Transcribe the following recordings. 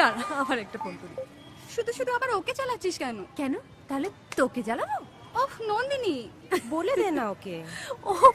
দাঁড়া আবার একটা ফোন করি। শুধু শুধু আবার ওকে চালাচ্ছিস কেন? কেন তাহলে তোকে জ্বালাবো? ওহ নন্দিনী, বলে দে না ওকে। ওহো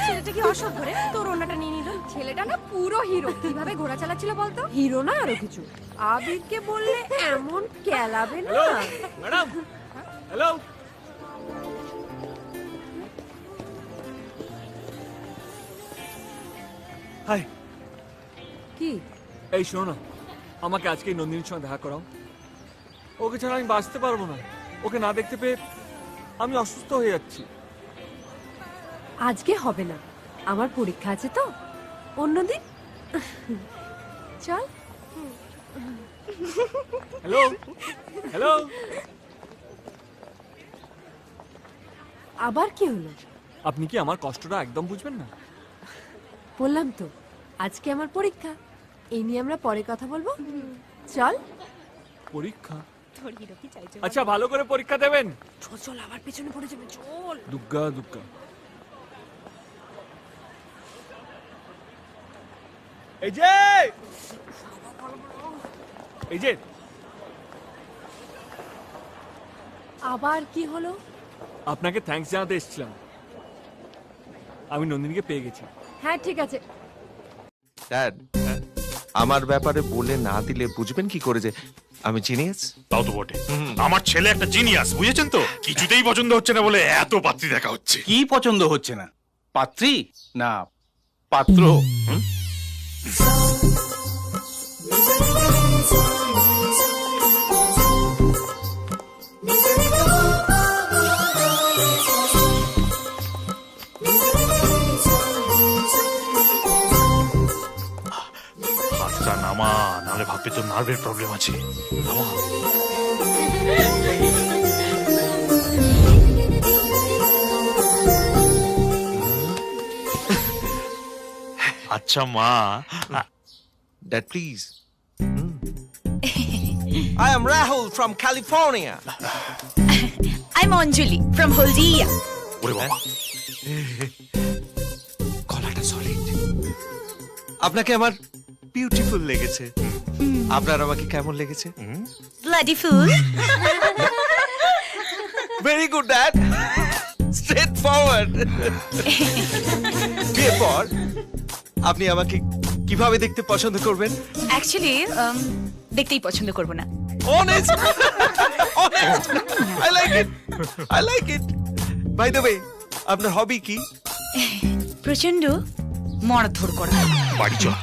ছেলেটা কি অসভ্য রে, তোর ওনাটা নিয়ে নিল? ছেলেটা না পুরো হিরো। কিভাবে ঘোড়া চালাচ্ছিল বলতো? হিরো না আরো কিছু। আবিরকে বললে এমন কেলাবে না। Madam hello, hi. কি এই শোনো না, আমাকে আজকে নন্দিনীর সঙ্গে দেখা করাও। ওকে ছাড়া আমি বাঁচতে পারবো না। ওকে না দেখতে পেয়ে আমি অসুস্থ হয়ে যাচ্ছি। আজকে হবে না, আমার পরীক্ষা আছে তো, অন্যদিন চল। হ্যালো হ্যালো, আবার কি হলো? আপনি কি আমার কষ্টটা একদম বুঝবেন না? বললাম তো আজকে আমার পরীক্ষা, এই নিয়ে আমরা পরে কথা বলবো। চল। পরীক্ষা? তোর হিরো কি চাইছে? আচ্ছা ভালো করে পরীক্ষা দেবেন। চল চল, আবার পেছনে পড়ে যাবে, চল। দুগ্গা দুগ্গা। এই যে এই যে আবার কি হলো? আপনাকে থ্যাঙ্কস জানাতে এসেছিলাম। আমি নন্দিনীকে পেয়ে গেছি। হ্যাঁ ঠিক আছে। ড্যাড, আমার ব্যাপারে বলে না দিলে বুঝবেন কি করে যে আমি জিনিয়াস? তাও তো বটে, আমার ছেলে একটা জিনিয়াস, বুঝেছেন তো? কিছুতেই পছন্দ হচ্ছে না বলে এত পাত্রী দেখা হচ্ছে। কি পছন্দ হচ্ছে না? পাত্রী না পাত্র? হাতটা নামা, নাহলে ভাববে তোর নার্ভের প্রবলেম আছে। নামা। আচ্ছা মা Dad, please. I am Rahul from California. I'm Anjali from Haldia. ওরে বাবা গলাটা সলিড। আপনাকে আমার বিউটিফুল লেগেছে। আপনার আমাকে কেমন লেগেছে? Bloody fool. Very good dad, straight forward. বিয়ের পর আপনি আমাকে কিভাবে দেখতে পছন্দ করবেন? Actually, দেখতেই পছন্দ করব না। Honest, honest. I like it. I like it. By the way, আপনার হবি কি? প্রচন্ড মরধর করা। বাড়ি চল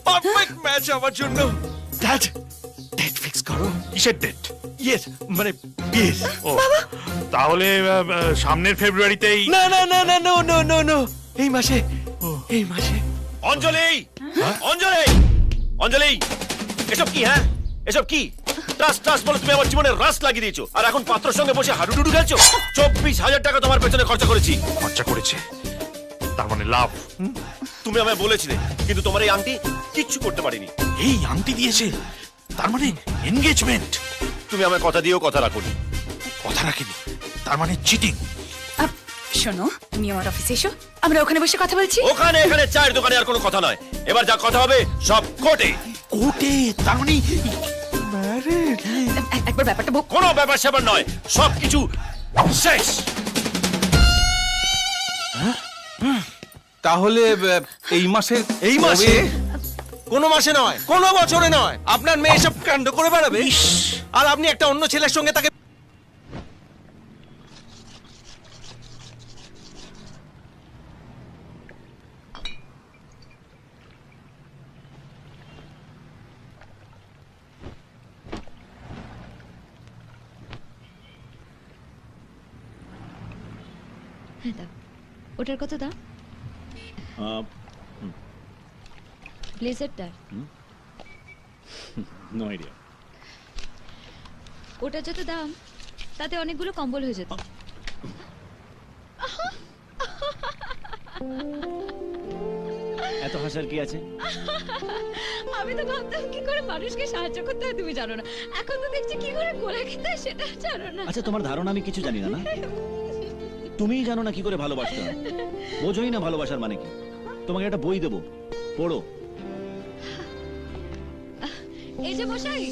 পারফেক্ট ম্যাচ আমার জন্য। ড্যাড, ডেট ফিক্স করো। কিসের ডেট ইয়েস, মানে বিয়ের। ও তাহলে সামনের ফেব্রুয়ারিতেই না না না না নো নো নো নো, এই মাসে, এই মাসে। অঞ্জলি, অঞ্জলি, অঞ্জলি, এসব কি? হ্যাঁ, এসব কি? ট্রাস্ট ট্রাস্ট বলে তুমি আমার জীবনে রাস লাগিয়ে দিয়েছো, আর এখন পাত্রের সঙ্গে বসে হাডুডুডু খেলছো। 24,000 টাকা তোমার পেছনে খরচা করেছি। খরচা করেছে তার মানে লাভ। তুমি আমায় বলেছিলে, কিন্তু তোমার এই আংটি কিচ্ছু করতে পারিনি। এই আংটি দিয়েছে তার মানে এনগেজমেন্ট। তুমি আমায় কথা দিয়েও কথা রাখোনি। কথা রাখিনি তার মানে চিটিং। শোনো, তুমি আমার অফিসে এসো, আমরা ওখানে বসে কথা বলছি। ওখানে এখানে চায়ের দোকানে আর কোনো কথা নয়। এবার যা কথা হবে সব কোর্টে। কোর্টে তার মানে একবার ব্যাপারটা কোনো ব্যাপার স্যাপার নয়, সবকিছু শেষ। তাহলে এই মাসের এই মাসে? কোনো মাসে নয়, কোনো বছরে নয়। আপনার মেয়ে এসব কাণ্ড করে বেড়াবে, আর আপনি একটা অন্য ছেলের সঙ্গে তাকে। হ্যাঁ দাও। ওটার কত দাম? ব্লেজারটার? No idea. ওটা যত দাম তাতে অনেকগুলো কম্বল হয়ে যেত। এত হাসার কি আছে? আমি তো ভাবতাম কি করে মানুষকে সাহায্য করতে হয় তুমি জানো না, এখন তো দেখছি কি করে গোলা খেতে হয় সেটা জানো না। আচ্ছা তোমার ধারণা আমি কিছু জানি না না? তুমিই জানো না কি করে ভালোবাসতে হয়, বোঝোই না ভালোবাসার মানে কি। তোমাকে একটা বই দেবো, পড়ো। এই যে মশাই,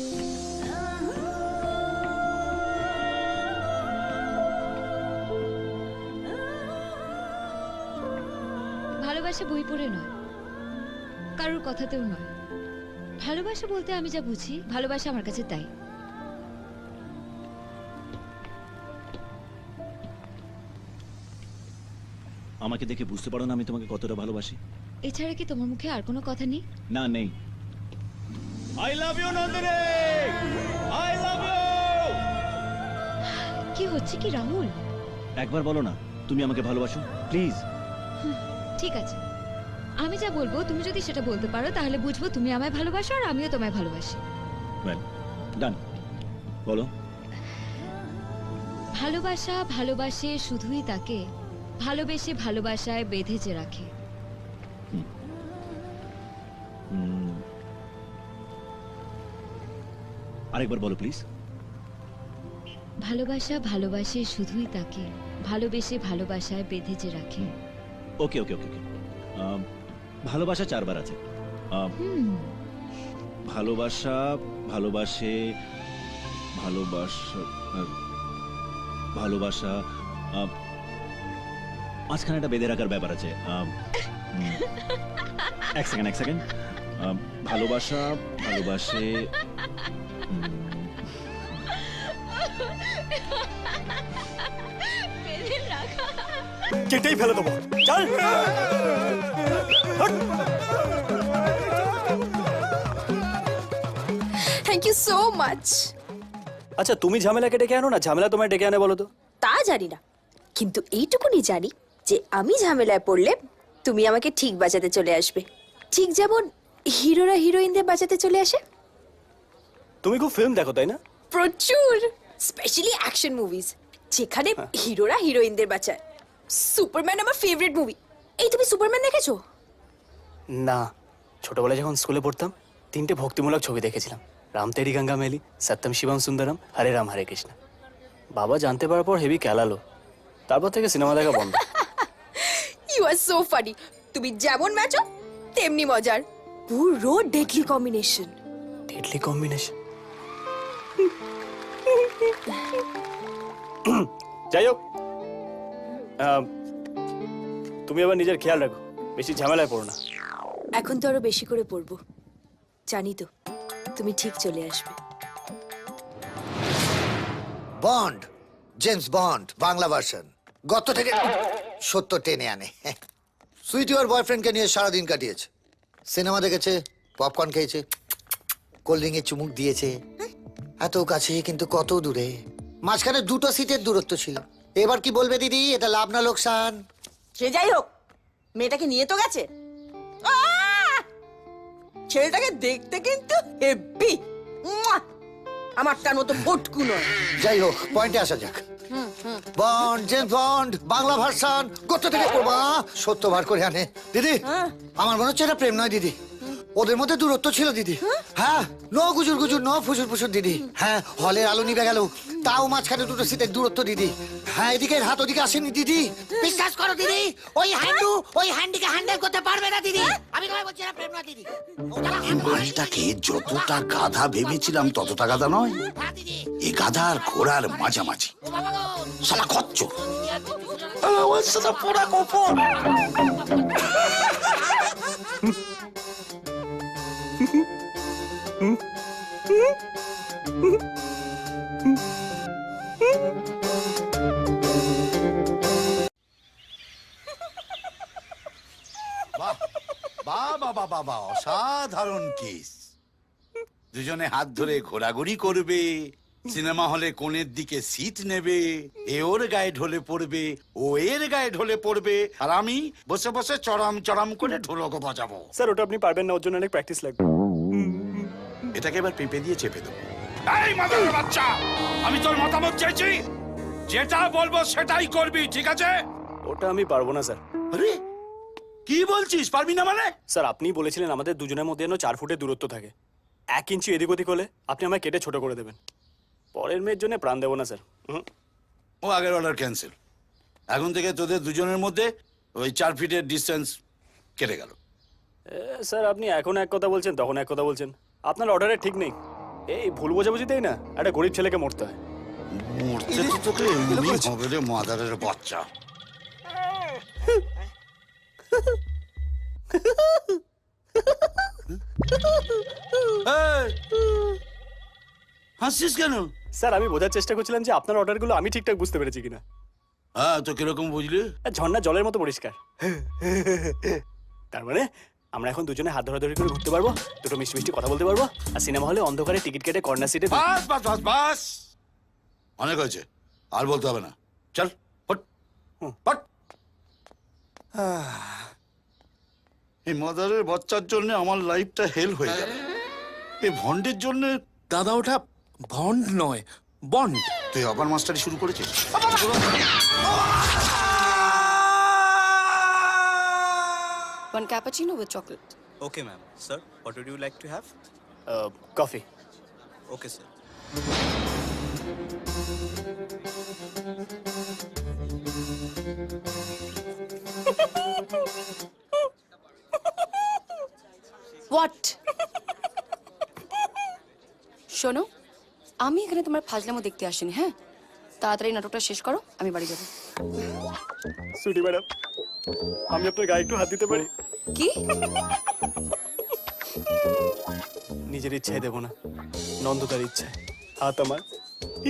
ভালোবাসা বই পড়ে নয়, কারোর কথাতেও নয়। ভালোবাসা বলতে আমি যা বুঝি, ভালোবাসা আমার কাছে তাই। আমাকে দেখে বুঝতে পারো না আমি তোমাকে কতটা ভালোবাসি? এছাড়া কি তোমার মুখে আর কোনো কথা নেই? না নেই। I love you Nandini, I love you. কি হচ্ছে কি রাহুল? একবার বলো না তুমি আমাকে ভালোবাসো, প্লিজ। ঠিক আছে, আমি যা বলবো তুমি যদি সেটা বলতে পারো তাহলে বুঝবো তুমি আমায় ভালোবাসো আর আমিও তোমায় ভালোবাসি। ওয়েল ডান, বলো। ভালোবাসা ভালোবাসে শুধুই তাকে ভালোবেসে ভালোবাসায় বেঁধে যে রাখে। আরেকবার বলো প্লিজ। ভালোবাসা ভালোবাসে শুধুই তাকে ভালোবেসে ভালোবাসায় বেঁধে যে রাখে। ওকে ওকে ওকে ওকে। ভালোবাসা 4 বার আছে। ভালোবাসা, ভালোবাসে, ভালোবাসা, ভালোবাসা, মাঝখানে একটা বেঁধে রাখার ব্যাপার আছে। এক সেকেন্ড। ভালোবাসা, ভালোবাসে, কেটেই ফেলে দেবো, চল। Thank you so much. আচ্ছা তুমি ঝামেলাকে ডেকে আনো না, ঝামেলা তোমায় ডেকে আনে বলো তো? তা জানি না, কিন্তু এইটুকুনি জানি যে আমি ঝামেলায় পড়লে তুমি আমাকে ঠিক বাঁচাতে চলে আসবে, ঠিক যেমন হিরোরা হিরোইনদের বাঁচাতে চলে আসে। তুমি খুব ফিল্ম দেখো তাই না? প্রচুর, স্পেশালি অ্যাকশন মুভিজ যেখানে হিরোরা হিরোইনদের বাঁচায়। সুপারম্যান আমার ফেভারিট মুভি, এই তুমি সুপারম্যান দেখেছো? না, ছোটবেলায় যখন স্কুলে পড়তাম 3টে ভক্তিমূলক ছবি দেখেছিলাম, রাম তেরি গঙ্গা মেলি, সত্যম শিবম সুন্দরম, হরে রাম হরে কৃষ্ণ। বাবা জানতে পারার পর হেভি ক্যালালো, তারপর থেকে সিনেমা দেখা বন্ধ। You are so funny. তুমি যেমন ম্যাচো তেমনি মজার, পুরো ডেডলি কম্বিনেশন। Deadly combination. যাই হোক, তুমি আবার নিজের খেয়াল রাখো, বেশি ঝামেলায় পড়ো না। এখন তো আরো বেশি করে পড়বো, জানি তো তুমি ঠিক চলে আসবে। Bond, James bond Bangla version গত থেকে সত্য টেনে আনে। সুইটি ওর বয়ফ্রেন্ডকে নিয়ে সারাদিন কাটিয়েছে, সিনেমা দেখেছে, পপকর্ন খেয়েছে, কোল্ড ড্রিঙ্কে চুমুক দিয়েছে। এত কাছে কিন্তু কত দূরে, মাঝখানে 2টো সিটের দূরত্ব ছিল। এবার কি বলবে দিদি, এটা লাভ না লোকসান? সে যাই হোক, মেয়েটাকে নিয়ে তো গেছে। ছেলেটাকে দেখতে কিন্তু হেব্বি, আমারটার মতো ফটকু নয়। যাই হোক, পয়েন্টে আসা যাক। Bond, James bond Bangla version গত থেকে পড়বা সত্য বার করে আনে। দিদি আমার মনে হচ্ছে এটা প্রেম নয় দিদি, ওদের মধ্যে দূরত্ব ছিল দিদি। হ্যাঁ, নো গুজুর গুজুর, নো ফুসুর ফুসুর দিদি। হ্যাঁ, হলের আলো নিভে গেল, তাও মাঝখানে 2টো সিটের দূরত্ব দিদি। হ্যাঁ, এদিকে হাত ওদিকে আসেনি দিদি। বিশ্বাস করো দিদি, ওই হ্যান্ডিকে হ্যান্ডেল করতে পারবে না দিদি। আমি তোমায় বলছি না প্রেম নয় দিদি। এই মালটাকে যতটা গাধা ভেবেছিলাম ততটা গাধা নয়, এ গাধা আর ঘোড়ার মাঝামাঝি। শালা খচ্চর, আমার সাথে পোড়া গোপন। বাবা, অসাধারণ কিস। দুজনে হাত ধরে ঘোরাঘুরি করবে, সিনেমা হলে কোণের দিকে সিট নেবে, এ ওর গায়ে ঢলে পড়বে, ও এর গায়ে ঢলে পড়বে, আর আমি বসে বসে চড়াম চড়াম করে ঢোলক বাজাবো। স্যার, ওটা আপনি পারবেন না, ওর জন্য অনেক প্র্যাকটিস লাগবে। এটাকে এবার পেঁপে দিয়ে চেপে দেবো। এই মাদার বাচ্চা, আমি তোর মতামত চাইছি, যেটা বলবো সেটাই করবি, ঠিক আছে? ওটা আমি পারবো না স্যার। আরে কি বলছিস, পারবি না মানে? স্যার, আপনি বলেছিলেন আমাদের দুজনের মধ্যে যেন 4 ফুটের দূরত্ব থাকে। 1 ইঞ্চি এদিক ওদিক হলে আপনি আমায় কেটে ছোট করে দেবেন। পরের মেয়ের জন্য প্রাণ দেবো না স্যার। ও আগের অর্ডার ক্যান্সেল। এখন থেকে তোদের দুজনের মধ্যে ওই 4 ফিটের ডিস্টেন্স কেটে গেল। স্যার, আপনি এখন এক কথা বলছেন, তখন এক কথা বলছেন। আপনার অর্ডারে ঠিক নেই। এই ভুল বোঝাবুঝিতেই না একটা গরিব ছেলেকে মরতে হয়। মরতে তো তোকে এমনি হবে রে মাদারের বাচ্চা। হাসছিস কেন? স্যার, আমি বোঝার চেষ্টা করছিলাম যে আপনার অর্ডারগুলো আমি ঠিকঠাক বুঝতে পেরেছি কিনা। হ্যাঁ, তো কিরকম বুঝলি? ঝর্ণা জলের মতো পরিষ্কার। তার মানে আমরা এখন দুজনে হাত ধরাধরি করে ঘুরতে পারবো, 2টো মিষ্টি মিষ্টি কথা বলতে পারবো, আর সিনেমা হলে অন্ধকারে টিকিট কেটে কর্নার সিটে। বাস বাস বাস বাস, অনেক হয়েছে, আর বলতে হবে না। চল হট হট। এই মাদারের বাচ্চার জন্য আমার লাইফটা হেল হয়ে গেল। এই ভন্ডের জন্য। দাদা, ওটা ভন্ড নয়, বন্ড। তুই আবার মাস্টারি শুরু করেছিস? One cappuccino with chocolate. Okay, ma'am. Sir, what would you like to have? Coffee. Okay, sir. What? শোনো, আমি এখানে তোমার ফাজলামো দেখতে আসিনি। হ্যাঁ, তাড়াতাড়ি নাটকটা শেষ করো, আমি বাড়ি যাবো। সুইটি ম্যাডাম, আমি আপনার গায়ে একটু হাত দিতে পারি? কি? নিজের ইচ্ছায় দেবো না, নন্দদার ইচ্ছায়। হাত আমার,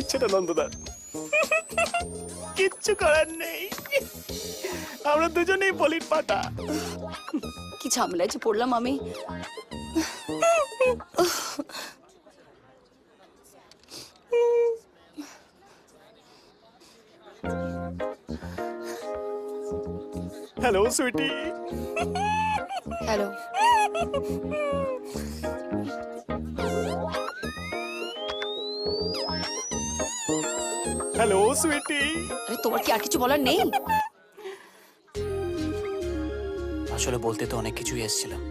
ইচ্ছেটা নন্দদার। কিচ্ছু করার নেই, আমরা দুজনেই বলির পাটা। কি ঝামেলায় যে পড়লাম আমি। Hello sweetie. Hello. Hello sweetie. আরে তোমার কি আর কিছু বলার নেই? আসলে বলতে তো অনেক কিছুই এসেছিলাম,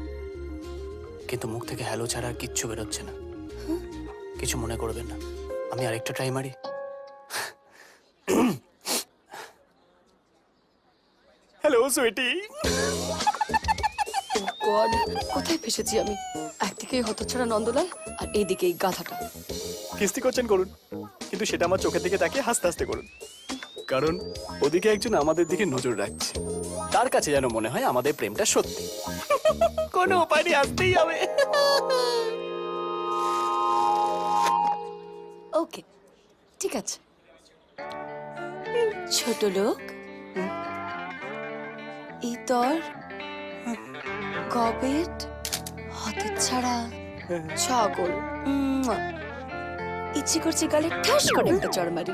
কিন্তু মুখ থেকে হ্যালো ছাড়া আর কিচ্ছু বেরোচ্ছে না। কিছু মনে করবেন না, আমি আরেকটা ট্রাই মারি। হ্যালো সুইটি। গড, কোথায় ফেসেছি আমি? একদিকে হতচ্ছাড়া নন্দলাল আর এইদিকে এই গাধাটা। কিস্তি করছেন করুন, কিন্তু সেটা আমার চোখের দিকে তাকিয়ে হাসতে হাসতে করুন, কারণ ওদিকে একজন আমাদের দিকে নজর রাখছে। তার কাছে যেন মনে হয় আমাদের প্রেমটা সত্যি। কোনো উপায় নেই, আসতেই হবে। ওকে, ঠিক আছে। ছোট লোক, ইতর, গবেট, হতচ্ছাড়া, ছাগল। ইচ্ছে করছে গালে ঠাস করে একটা চড় মারি।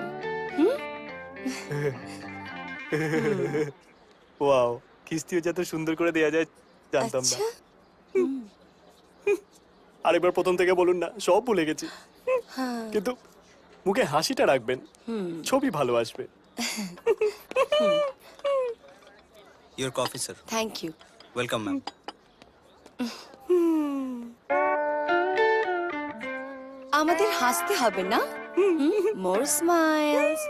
ওয়াও, কিস্তিও যত সুন্দর করে দেয়া যায় জানতাম না। আরেকবার প্রথম থেকে বলুন না, সব ভুলে গেছি। কিন্তু মুখে হাসিটা রাখবেন, ছবি ভালো আসবে। Your coffee, sir. Thank you. Welcome, ma'am. আমাদের হাসতে হবে না? মোর স্মাইলস।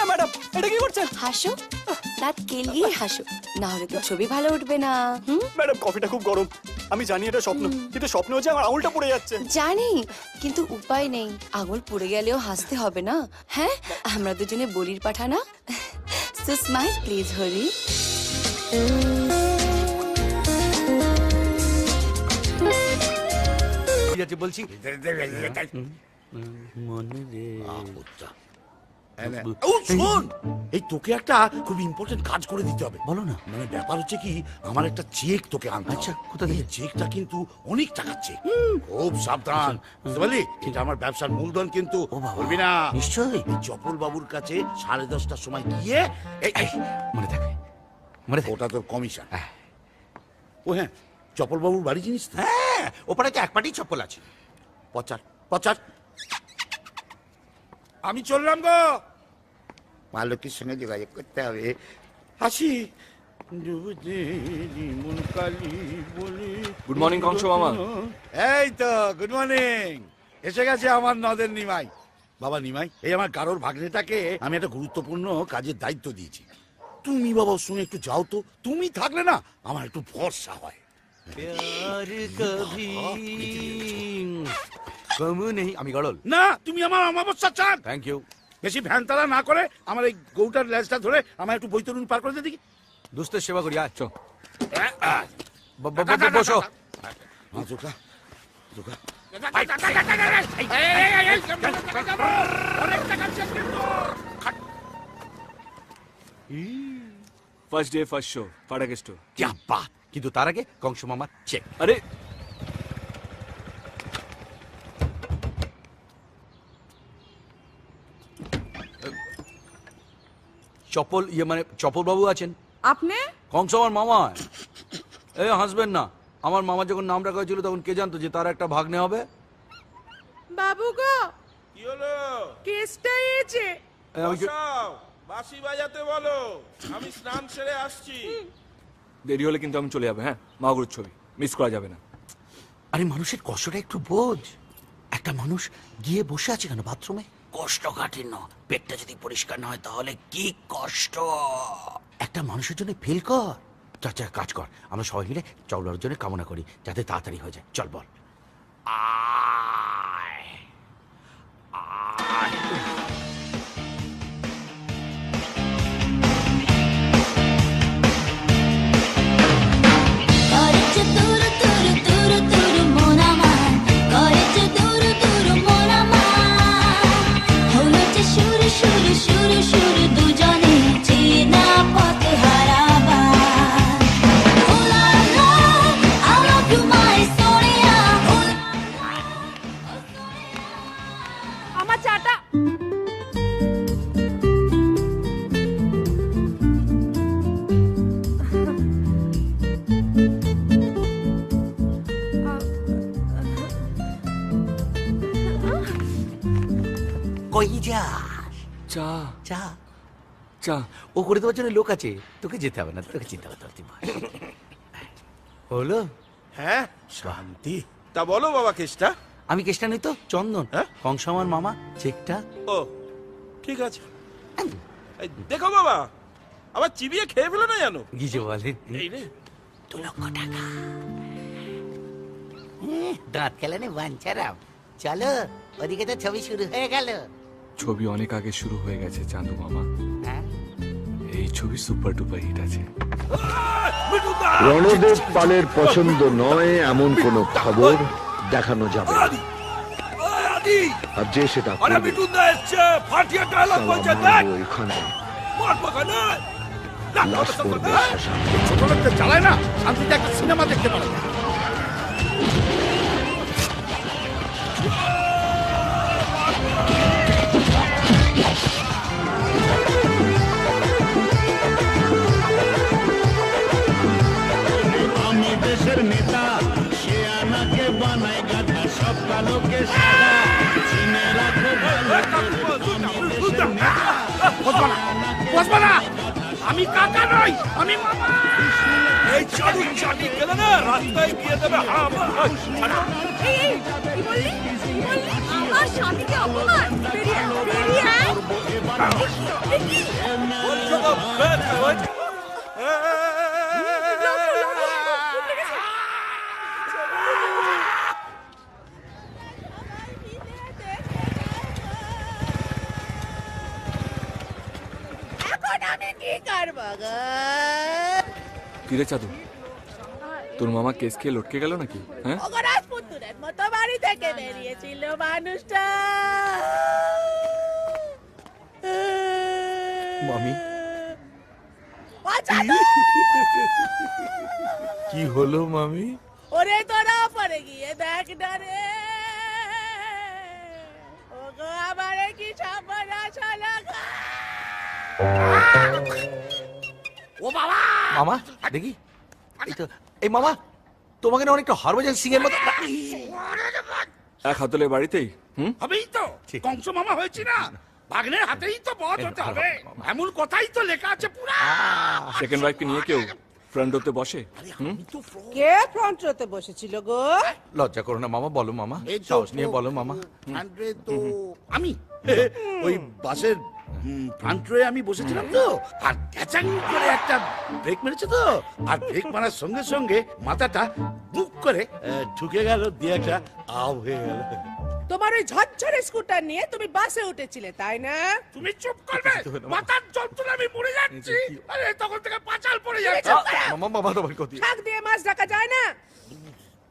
ম্যাডাম, এটা কি করছেন? হাসো, দাঁত কেলিয়ে হাসো, না হলে তো ছবি ভালো উঠবে না। ম্যাডাম, কফিটা খুব গরম। আমি জানি এটা স্বপ্ন, কিন্তু স্বপ্ন হচ্ছে আমার আঙুলটা পড়ে যাচ্ছে। জানি, কিন্তু উপায় নেই। আঙুল পুড়ে গেলেও হাসতে হবে না? হ্যাঁ, আমরা দুজনে বলির পাঠা না? So smile please Hari. বলছি শোন, এই তোকে একটা খুব ইম্পর্টেন্ট কাজ করে দিতে হবে। বলো না। মানে ব্যাপার হচ্ছে কি, আমার একটা চেক তোকে আনতে। আচ্ছা, কোথা থেকে? চেকটা কিন্তু অনেক টাকার চেক, খুব সাবধান, বুঝতে পারলি? কিন্তু আমার ব্যবসার মূলধন কিন্তু বলবি না। নিশ্চয়ই। চপল বাবুর কাছে 10:30টার সময় গিয়ে মনে থাকে, মানে ওটা তোর কমিশন। ও হ্যাঁ, চপল বাবুর বাড়ি জিনিস। হ্যাঁ, ওপারে তো এক পাটি চপ্পল আছে। পচার পচার। আমি চললাম গো। মালকের সঙ্গে যোগাযোগ করতে হবে। আসি। গুড মর্নিং কংস মামা। এই তো গুড মর্নিং। এসে গেছে আমার নদের নিমাই। বাবা নিমাই, এই আমার কারোর ভাগ্নেটাকে আমি একটা গুরুত্বপূর্ণ কাজের দায়িত্ব দিয়েছি। তুমি বাবা ওর সঙ্গে একটু যাও তো। তুমি থাকলে না আমার একটু ভরসা হয়। আমি গড়ল না, তুমি আমার অমাবস্যা চাঁদ। Thank you. বেশি ভ্যান তারা না করে আমার এই গৌটার লেজটা ধরে আমার একটু বৈতরণী পার করে দেখি। দুস্থের সেবা করি। আচ্ছা বসো। ফার্স্ট ডে ফার্স্ট শো, ফাটাকে স্টোর। কিন্তু তার আগে কংস মামার চেক। আরে চপল মানে চপল বাবু আছেন? আপনি? কংস আমার মামা। এই হাসবেন না, আমার মামা যখন নাম রাখা হয়েছিল তখন কে জানতো যে তার একটা ভাগ্নে হবে? বাবু গো, কি হলো? কেসটা এসে বাঁশি বাজাতে বলো, আমি স্নান সেরে আসছি। দেরি হলে কিন্তু আমি চলে যাবে। হ্যাঁ, মাগুর ছবি মিস করা যাবে না। আরে মানুষের কষ্টটা একটু বোঝ। একটা মানুষ গিয়ে বসে আছে কেন বাথরুমে? কষ্ট কাঠিন্য। পেটটা যদি পরিষ্কার না হয় তাহলে কি কষ্ট। একটা মানুষের জন্য ফিল কর। চাচা কাজ কর, আমরা সবাই মিলে চৌলার জন্য কামনা করি যাতে তাড়াতাড়ি হয়ে যায়। চল বল। আমার চাটা। কই যা চা চা চা। ও করে দেওয়ার জন্য লোক আছে, তোকে যেতে হবে না, তোকে চিন্তা করতে হবে, তুই বস। হলো? হ্যাঁ শান্তি। তা বলো বাবা কেসটা। আমি কেষ্টা নই তো, চন্দন। কংস আমার মামা, চেকটা। ও ঠিক আছে। এই দেখো বাবা, আবার চিবিয়ে খেয়ে ফেলো না জানো। গিজে বলে এই রে 2 লক্ষ টাকা। দাঁত খেলানে বাঞ্চারাম, চলো ওদিকে তো ছবি শুরু হয়ে গেল। ছবি অনেক আগে শুরু হয়ে গেছে চান্দু মামা। এই ছবি সুপার ডুপার হিট আছে। রণদেব পালের পছন্দ নয় এমন কোন খবর দেখানো যাবে না। আর যে সেটা করবে, সালা মারবো এখানে, লাশ পড়বে শ্মশানে। ছোট লোকদের চালায় না, শান্তিতে একটা সিনেমা দেখতে পারে না। আমি দেশের নেতা, সে আমাকে বানায় গাধা, সব কালোকে সাদা, চিনে রাখো ভালো করে। আমি দেশের নেতা, আমি কাকা নই, আমি মামা। এই চাটি চাটি গেলে না রাস্তায় গিয়ে দেবে হামা। আমার স্বামীকে অপমান, বেরিয়ে বেরিয়ে আয়। এখন আমি কি করবো গো? কিরে চাঁদু, তোর মামা কেস খেয়ে লটকে গেল নাকি? হ্যাঁ, ওগো রাজপুত্রের মতো বাড়ি থেকে বেরিয়েছিল মানুষটা। মামি বাঁচানো! কি হলো মামি? ওরে তোরা পরে গিয়ে দেখ না রে। ওগো আমার কি সর্বনাশ হলো গো। ও বাবা! মামা দেখি, এই তো, এই মামা তোমাকে না অনেকটা হরভজন সিং এর মতো। এক হাতলে বাড়িতেই। হুম, হবেই তো, কংস মামা হয়েছি না, ভাগ্নের হাতেই তো বধ হতে হবে, এমন কথাই তো লেখা আছে পুরা। সেকেন্ড ওয়াইফকে নিয়ে কেউ ফ্রন্ট রোতে বসে? হুম, কে ফ্রন্ট রোতে বসেছিল গো? লজ্জা করো না মামা, বলো মামা, সাহস নিয়ে বলো মামা। আমি ওই বাসের ফ্রন্ট রোয়ে আমি বসেছিলাম তো, আর ক্যাচাং করে একটা ব্রেক মেরেছে তো, আর ব্রেক মারার সঙ্গে সঙ্গে মাথাটা বুক করে ঢুকে গেল, দিয়ে একটা আও হয়ে গেল। তোমার ওই ঝরঝরে স্কুটার নিয়ে তুমি বাসে উঠেছিলে তাই না? তুমি চুপ করবে, মাথার যন্ত্রণা আমি মরে যাচ্ছি। আরে তখন থেকে পাঁচাল পড়ে যাচ্ছে। মামা মামা তোমার কথা। শাক দিয়ে মাছ রাখা যায় না?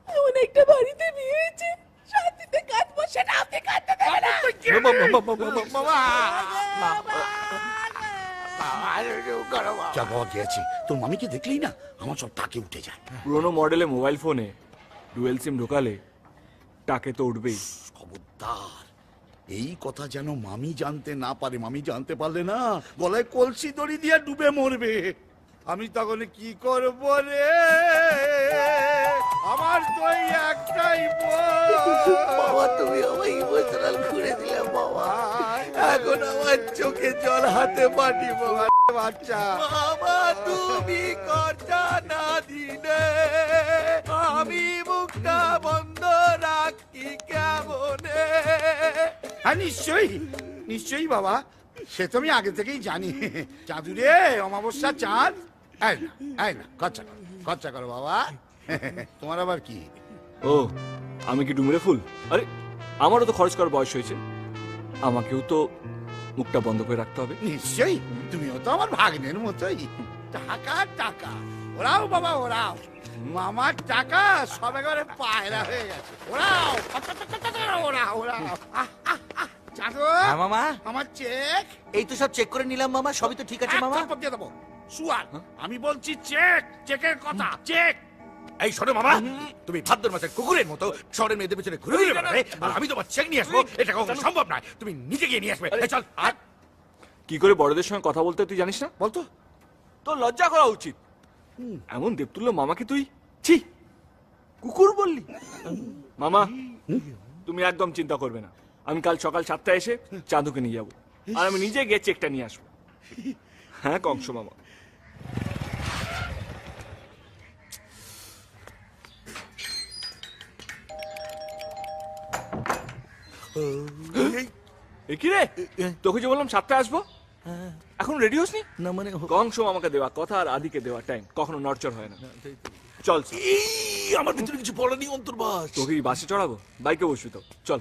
এমন একটা বাড়িতে বিয়ে হয়েছে, শান্তিতে কাঁদবো, সেটা আপনি কাঁদতে দেবেন না। যা বাবা গিয়েছি, তোর মামিকে দেখলেই না আমার সব টাকে উঠে যায়। পুরোনো মডেলে মোবাইল ফোনে ডুয়েল সিম ঢোকালে টাকে তো উঠবেই। খবরদার, এই কথা যেন মামি জানতে না পারে। মামি জানতে পারলে না গলায় কলসি দড়ি দিয়ে ডুবে মরবে। আমি তখন কি করব রে? আমার তো এই একটাই বাবা, তুমি আমায় ইমোশনাল করে দিলে বাবা, এখন আমার চোখে জল, হাতে মাটি বাবা। বাচ্চা বাবা, তুমি কথা না দিলে আমি মুখটা বন্ধ রাখি কেমনে? হ্যাঁ নিশ্চয়ই, নিশ্চয়ই বাবা, সে তো আমি আগে থেকেই জানি। চাঁদুরে অমাবস্যা চাঁদ, এই না খরচা করো, খরচা করো বাবা। তোমার আবার কি? ও, আমি কি ডুমুরে ফুল? আরে আমারও তো খরচ করার বয়স হয়েছে, আমাকেও তো মুখটা বন্ধ করে রাখতে হবে। নিশ্চয়ই, তুমিও তো আমার ভাগ্নের মতোই। টাকা টাকা, ওরাও বাবা ওরাও, মামার টাকা সব একেবারে পায়রা হয়ে গেছে। ওরাও ওরাও ওরাও। চাঁদু, মামা আমার চেক। এই তো সব চেক করে নিলাম মামা, সবই তো ঠিক আছে মামা। দিয়ে দেবো সুয়ার, আমি বলছি চেক, চেকের কথা, চেক। এই শোনো মামা, তুমি ভাদ্র মাসের কুকুরের মতো শহরের মেয়েদের পেছনে ঘুরে ঘুরে বেড়াবে, আর আমি তোমার চেক নিয়ে আসবো, এটা কখনো সম্ভব নয়। তুমি নিজে গিয়ে নিয়ে আসবে। এই চল। আর কি করে বড়দের সঙ্গে কথা বলতে তুই জানিস না? বলতো, তোর লজ্জা করা উচিত। এমন দেবতুল্য মামাকে তুই ছি কুকুর বললি? মামা, তুমি একদম চিন্তা করবে না, আমি কাল সকাল 7টায় এসে চাঁদুকে নিয়ে যাবো, আর আমি নিজে গিয়ে চেকটা নিয়ে আসবো। হ্যাঁ কংস মামা। এ কি রে, তোকে যে বললাম 7টায় আসবো, এখন রেডি হসনি? না মানে কংস মামাকে দেওয়া কথা আর আদিকে দেওয়া টাইম কখনো নড়চড় হয় না। চল আমার ভিতরে কিছু পড়া নেই অন্তর্বাস। তোকে এই বাসে চড়াবো, বাইকে বসবি তো, চল।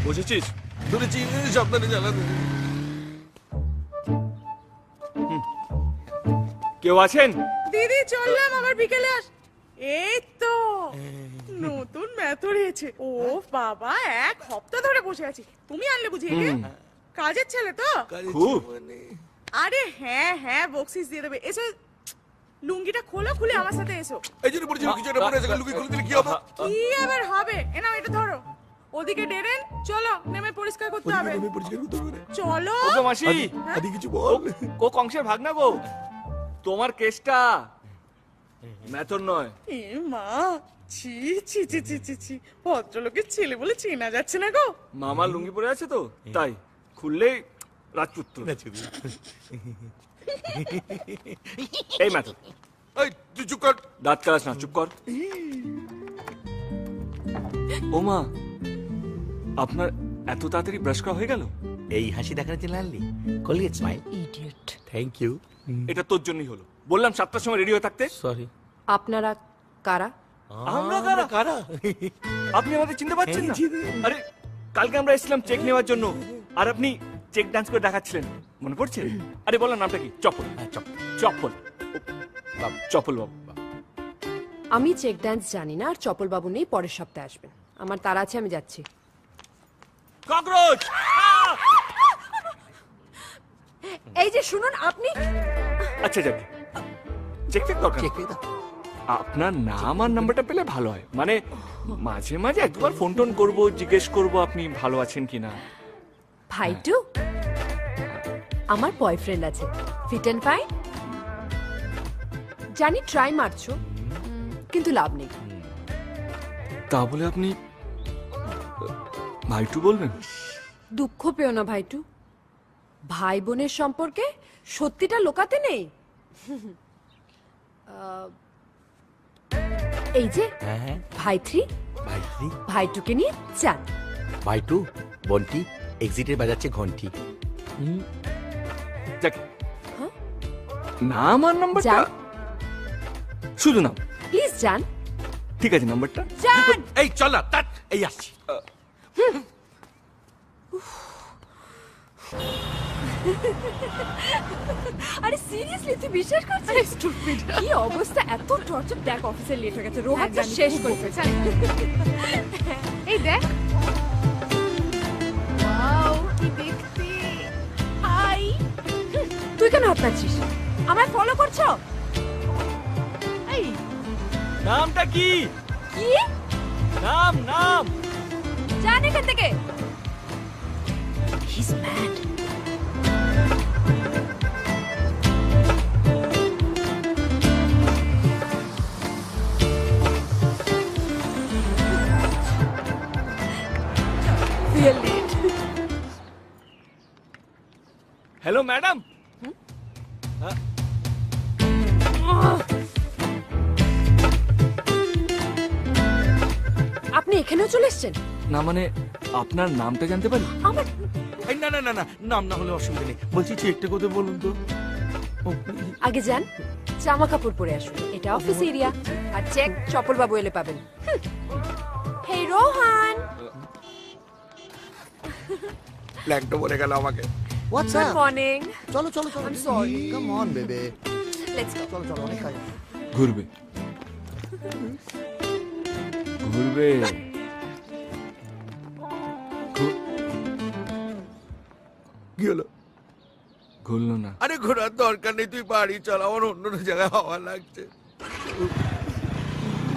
বসেছিস? ধরেছি, সাবধানে চালাতে। কেউ আছেন? দিদি চললাম, আবার বিকেলে আস। এই তো নতুন মেথড হয়েছে। ও বাবা, 1 সপ্তাহ ধরে বসে আছি। তুমি আনলে বুঝি একে? কাজের ছেলে তো খুব। আরে হ্যাঁ হ্যাঁ, বক্সিস দিয়ে দেবে। এসো, লুঙ্গিটা খোলো, খুলে আমার সাথে এসো। এই জন্য পড়ছি কিছু একটা পড়ে আছে, লুঙ্গি খুলে দিলে কি হবে? কি আবার হবে? এনাও এটা ধরো। ওদিকে ডেরেন, চলো নেমে পরিষ্কার করতে হবে। চলো। ও গো মাসি, আদি কিছু বল। ও কংসের ভাগনা গো, তোমার কেসটা মেথর নয়। এ মা, ছি ছি ছি ছি ছি ছি, ভদ্রলোকের ছেলে বলে চেনা যাচ্ছে না গো। মামা লুঙ্গি পরে আছে তো তাই, খুললেই রাজপুত্র। এই মেথর। এই তুই চুপ কর। দাঁত কালাস না, চুপ কর। ও মা, আপনার এত তাড়াতাড়ি ব্রাশ করা হয়ে গেল? এই হাসি দেখার জন্য আনলি? Colgate smile. Idiot. Thank you. এটা তোর জন্যই হলো। বললাম 7টার সময় রেডি হয়ে থাকতে। সরি। আপনারা কারা? আমরা কারা? আপনি আমাদের চিনতে পারছেন না? আরে কালকে আমরা এসেছিলাম চেক নেওয়ার জন্য, আর আপনি চেক ডান্স করে দেখাচ্ছিলেন, মনে পড়ছে? আরে বলার নামটা কি? চপ্পল। চপ্পল চপ্পল বাবু। আমি চেক ডান্স জানি না, আর চপল বাবু নেই, পরের সপ্তাহে আসবেন। আমার তারা আছে, আমি যাচ্ছি। ককরোচ! এই যে শুনুন আপনি। আচ্ছা যাক, চেক দরকার। আপনার নাম আর নাম্বারটা পেলে ভালো হয়, মানে মাঝে মাঝে একবার ফোন টোন করবো, জিজ্ঞেস করবো আপনি ভালো আছেন কিনা। ভাইটু, আমার বয়ফ্রেন্ড আছে, ফিট এন্ড ফাইন। জানি ট্রাই মারছো, কিন্তু লাভ নেই। তা বলে আপনি ভাইটু বলবেন? দুঃখ পেও না ভাইটু, ভাই বোনের সম্পর্কে সত্যিটা লোকাতে নেই। এই যে ভাইথ্রি, ভাইটুকে নিয়ে যান। ভাইটু বন্টি এক্সিটে বাজাচ্ছে ঘন্টি। যাক, নাম আর নাম্বারটা, শুধু নাম প্লিজ যান। ঠিক আছে, নাম্বারটা যান। এই চল না, তাত এই আসছি। আরে সিরিয়াসলি তুই বিশ্বাস করছিস? স্টুপিড, কি অবস্থা, এত টর্চার। দেখ অফিসে লেট হয়ে গেছে, রোহাত শেষ করে ফেলছে। এই দেখ, ওয়াও কি দেখতে। হাই, তুই কেন হাত নাড়ছিস? আমায় ফলো করছো? এই নামটা কি? কি নাম? নাম জান এখান থেকে। He's mad. Hello madam. আপনি এখানেও চলে এসেছেন? না মানে আপনার নামটা জানতে পারি? আমার এই না না না না, নাম না হলে অসুবিধা নেই। বলছি চেকটা কোথায় বলুন তো। আগে যান, জামা কাপড় পরে আসুন, এটা অফিস এরিয়া। আর চেক চপল বাবু এলে পাবেন। হে রোহান, প্ল্যানটা বলে গেল আমাকে। What's good up? মর্নিং। চলো চলো চলো। I'm sorry. Come on, baby. Let's go. চলো চলো, অনেক কাজ। ঘুরবে ঘুরবে। কি হলো? ঘুরলো না। আরে ঘোরার দরকার নেই, তুই বাড়ি চল, আমার অন্য জায়গায় হাওয়া লাগছে।